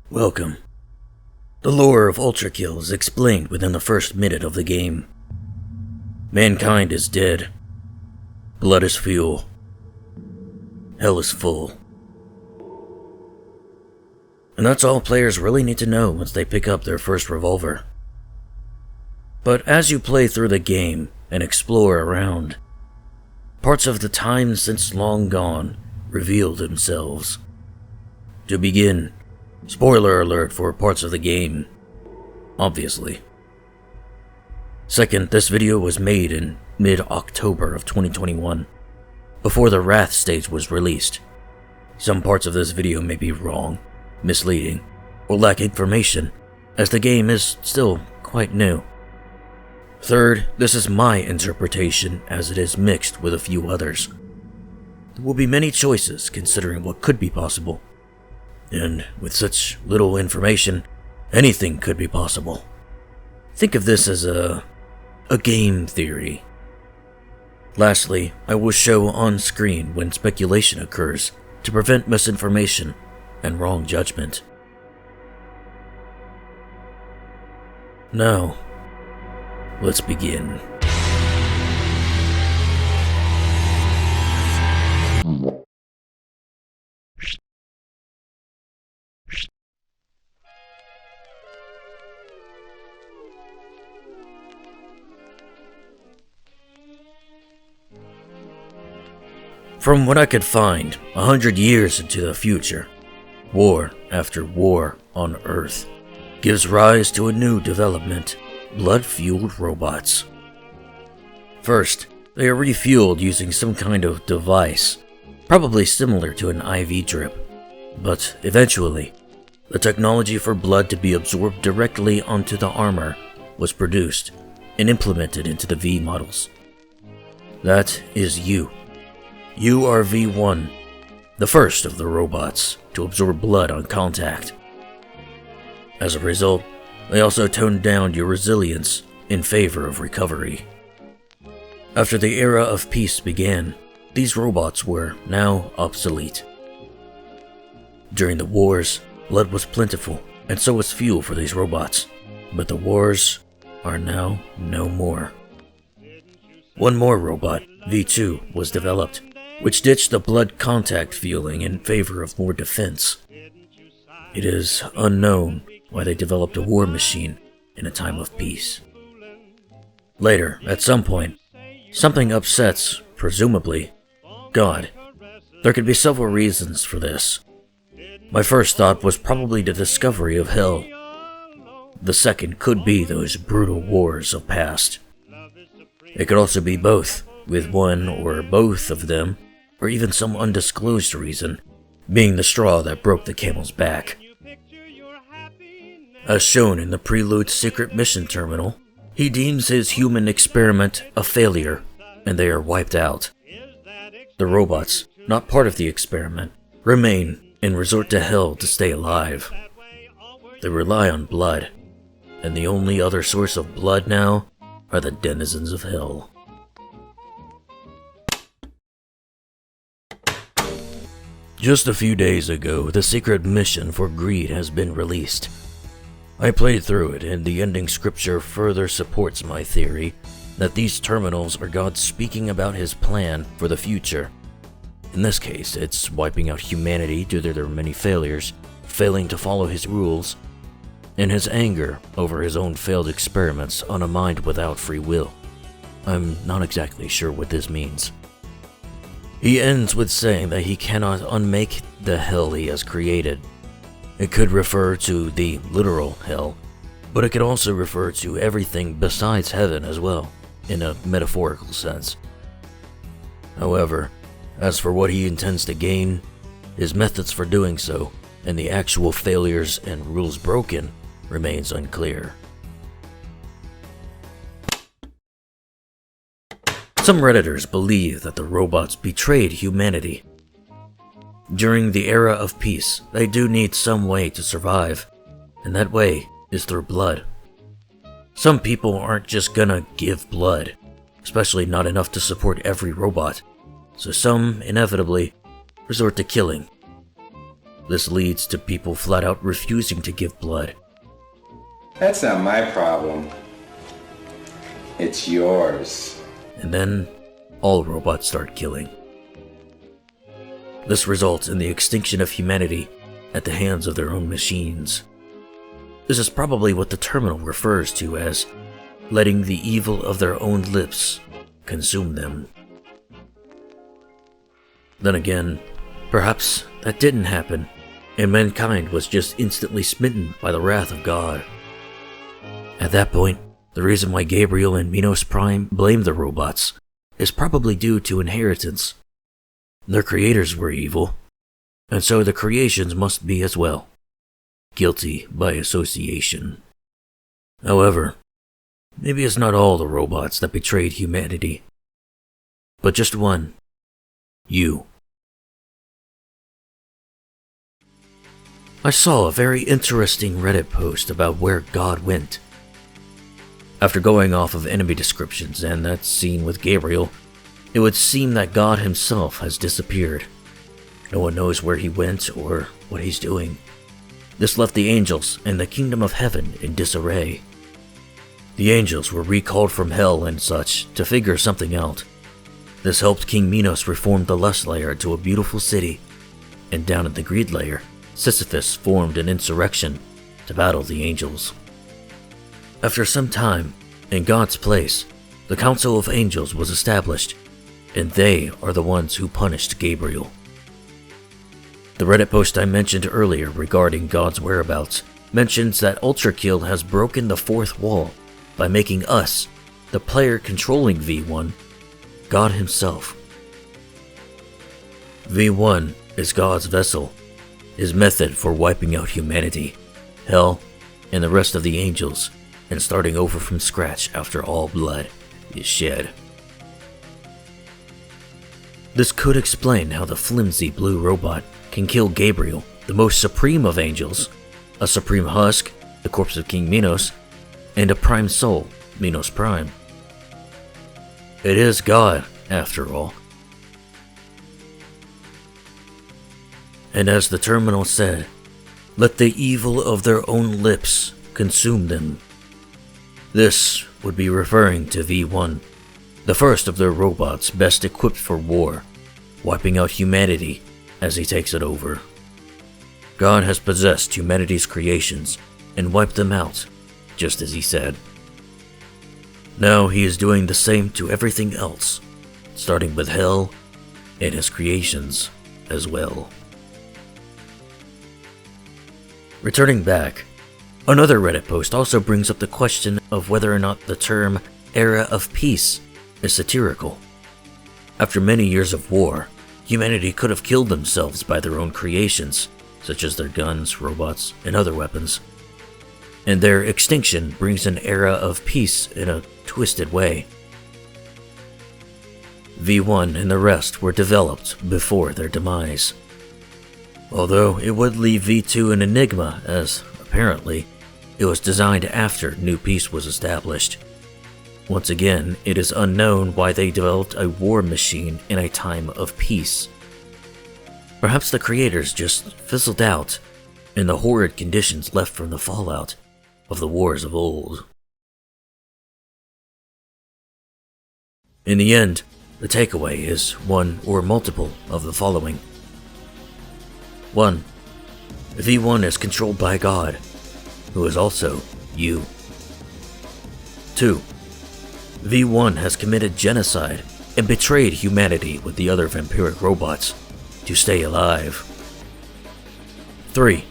Welcome. The lore of ULTRAKILL is explained within the first minute of the game. Mankind is dead. Blood is fuel. Hell is full. And that's all players really need to know once they pick up their first revolver. But as you play through the game and explore around, parts of the time since long gone reveal themselves. To begin, spoiler alert for parts of the game, obviously. Second, this video was made in mid-October of 2021, before the Wrath stage was released. Some parts of this video may be wrong, misleading, or lack information, as the game is still quite new. Third, this is my interpretation as it is mixed with a few others. There will be many choices considering what could be possible. And with such little information, anything could be possible. Think of this as a game theory. Lastly, I will show on screen when speculation occurs to prevent misinformation and wrong judgment. Now, let's begin. From what I could find, 100 years into the future, war after war on Earth gives rise to a new development: blood-fueled robots. First, they are refueled using some kind of device, probably similar to an IV drip, but eventually, the technology for blood to be absorbed directly onto the armor was produced and implemented into the V models. That is you. You are V1, the first of the robots to absorb blood on contact. As a result, they also toned down your resilience in favor of recovery. After the era of peace began, these robots were now obsolete. During the wars, blood was plentiful, and so was fuel for these robots, but the wars are now no more. One more robot, V2, was developed, which ditched the blood contact fueling in favor of more defense. It is unknown why they developed a war machine in a time of peace. Later, at some point, something upsets, presumably, God. There could be several reasons for this. My first thought was probably the discovery of hell. The second could be those brutal wars of past. It could also be both, with one or both of them, or even some undisclosed reason, being the straw that broke the camel's back. As shown in the Prelude's secret mission terminal, he deems his human experiment a failure, and they are wiped out. The robots, not part of the experiment, remain and resort to hell to stay alive. They rely on blood, and the only other source of blood now are the denizens of hell. Just a few days ago, the secret mission for Greed has been released. I played through it, and the ending scripture further supports my theory that these terminals are God speaking about his plan for the future. In this case, it's wiping out humanity due to their many failures, failing to follow his rules, and his anger over his own failed experiments on a mind without free will. I'm not exactly sure what this means. He ends with saying that he cannot unmake the hell he has created. It could refer to the literal hell, but it could also refer to everything besides heaven as well, in a metaphorical sense. However, as for what he intends to gain, his methods for doing so, and the actual failures and rules broken, remains unclear. Some Redditors believe that the robots betrayed humanity. During the era of peace, they do need some way to survive, and that way is through blood. Some people aren't just gonna give blood, especially not enough to support every robot, so some, inevitably, resort to killing. This leads to people flat out refusing to give blood. That's not my problem. It's yours. And then, all robots start killing. This results in the extinction of humanity at the hands of their own machines. This is probably what the terminal refers to as letting the evil of their own lips consume them. Then again, perhaps that didn't happen, and mankind was just instantly smitten by the wrath of God. At that point, the reason why Gabriel and Minos Prime blamed the robots is probably due to inheritance. Their creators were evil, and so the creations must be as well, guilty by association. However, maybe it's not all the robots that betrayed humanity, but just one, you. I saw a very interesting Reddit post about where God went. After going off of enemy descriptions and that scene with Gabriel, it would seem that God himself has disappeared. No one knows where he went or what he's doing. This left the angels and the kingdom of heaven in disarray. The angels were recalled from hell and such to figure something out. This helped King Minos reform the lust layer into a beautiful city, and down at the greed layer, Sisyphus formed an insurrection to battle the angels. After some time, in God's place, the Council of Angels was established, and they are the ones who punished Gabriel. The Reddit post I mentioned earlier regarding God's whereabouts mentions that ULTRAKILL has broken the fourth wall by making us, the player controlling V1, God himself. V1 is God's vessel, his method for wiping out humanity, hell, and the rest of the angels, and starting over from scratch after all blood is shed. This could explain how the flimsy blue robot can kill Gabriel, the most supreme of angels, a supreme husk, the corpse of King Minos, and a prime soul, Minos Prime. It is God, after all. And as the terminal said, let the evil of their own lips consume them. This would be referring to V1, the first of their robots best equipped for war, wiping out humanity as he takes it over. God has possessed humanity's creations and wiped them out, just as he said. Now he is doing the same to everything else, starting with hell and his creations as well. Returning back, another Reddit post also brings up the question of whether or not the term era of peace is satirical. After many years of war, humanity could have killed themselves by their own creations, such as their guns, robots, and other weapons. And their extinction brings an era of peace in a twisted way. V1 and the rest were developed before their demise. Although it would leave V2 an enigma, as, apparently, it was designed after New Peace was established. Once again, it is unknown why they developed a war machine in a time of peace. Perhaps the creators just fizzled out in the horrid conditions left from the fallout of the wars of old. In the end, the takeaway is one or multiple of the following. 1. V1 is controlled by God, who is also you. 2. V1 has committed genocide and betrayed humanity with the other vampiric robots to stay alive. 3.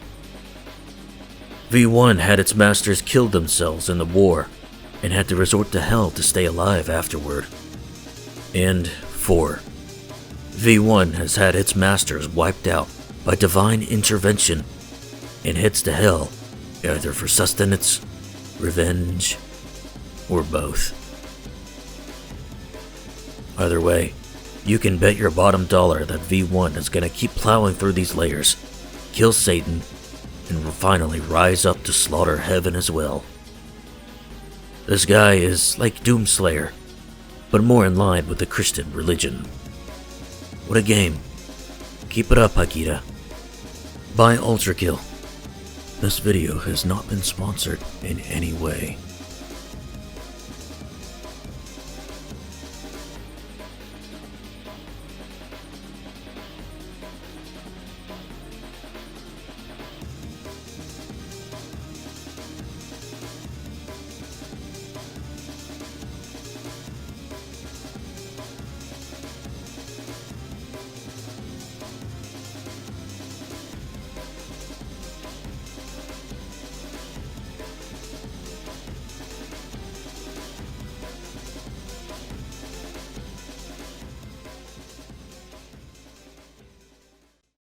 V1 had its masters kill themselves in the war and had to resort to hell to stay alive afterward. And 4. V1 has had its masters wiped out by divine intervention and heads to hell either for sustenance, revenge, or both. Either way, you can bet your bottom dollar that V1 is gonna keep plowing through these layers, kill Satan, and will finally rise up to slaughter heaven as well. This guy is like Doomslayer, but more in line with the Christian religion. What a game. Keep it up, Akira. by ULTRAKILL. This video has not been sponsored in any way.